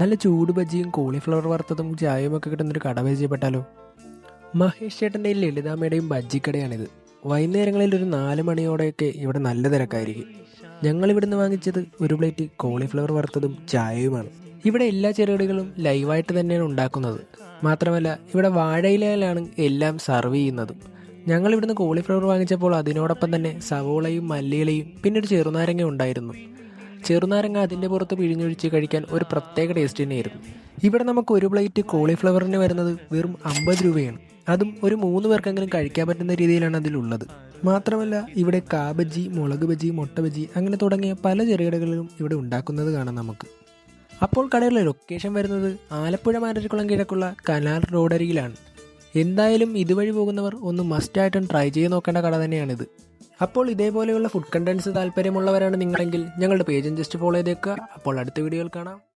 നല്ല ചൂട് ബജ്ജിയും കോളിഫ്ലവർ വറുത്തതും ചായയും ഒക്കെ കിട്ടുന്നൊരു കട പരിചയപ്പെട്ടാലോ? മഹേഷ് ചേട്ടൻ്റെയും ലളിതാമ്മയുടെയും ബജ്ജിക്കടയാണിത്. വൈകുന്നേരങ്ങളിൽ ഒരു 4 മണിയോടെയൊക്കെ ഇവിടെ നല്ല തിരക്കായിരിക്കും. ഞങ്ങൾ ഇവിടുന്ന് വാങ്ങിച്ചത് ഒരു പ്ലേറ്റ് കോളിഫ്ലവർ വറുത്തതും ചായയുമാണ്. ഇവിടെ എല്ലാ ചെറുകടികളും ലൈവായിട്ട് തന്നെയാണ് ഉണ്ടാക്കുന്നത്. മാത്രമല്ല ഇവിടെ വാഴയിലയിലാണ് എല്ലാം സർവ് ചെയ്യുന്നതും. ഞങ്ങൾ ഇവിടുന്ന് കോളിഫ്ലവർ വാങ്ങിച്ചപ്പോൾ അതിനോടൊപ്പം തന്നെ സവോളയും മല്ലിയിലയും പിന്നെ ഒരു ചെറുനാരങ്ങ ഉണ്ടായിരുന്നു. ചെറുനാരങ്ങ അതിൻ്റെ പുറത്ത് പിഴിഞ്ഞൊഴിച്ച് കഴിക്കാൻ ഒരു പ്രത്യേക ടേസ്റ്റ് തന്നെയായിരുന്നു. ഇവിടെ നമുക്ക് ഒരു പ്ലേറ്റ് കോളിഫ്ലവറിന് വരുന്നത് വെറും 50 രൂപയാണ്. അതും ഒരു 3 പേർക്കെങ്കിലും കഴിക്കാൻ പറ്റുന്ന രീതിയിലാണ് അതിലുള്ളത്. മാത്രമല്ല ഇവിടെ കാബജി, മുളക് ബജി, മുട്ട ബജി അങ്ങനെ തുടങ്ങിയ പല ചെറുകടകളിലും ഇവിടെ ഉണ്ടാക്കുന്നത് കാണാം നമുക്ക്. അപ്പോൾ കടയുടെ ലൊക്കേഷൻ വരുന്നത് ആലപ്പുഴ മാരാരിക്കുളം കിഴക്കുള്ള കനാൽ റോഡരികിലാണ്. എന്തായാലും ഇതുവഴി പോകുന്നവർ ഒന്ന് മസ്റ്റായിട്ടും ട്രൈ ചെയ്ത് നോക്കേണ്ട കട തന്നെയാണിത്. അപ്പോൾ ഇതേപോലെയുള്ള ഫുഡ് കണ്ടൻസ് താല്പര്യമുള്ളവരാണ് നിങ്ങളെങ്കിൽ ഞങ്ങളുടെ പേജും ജസ്റ്റ് ഫോളോ ചെയ്തേക്കുക. അപ്പോൾ അടുത്ത വീഡിയോയിൽ കാണാം.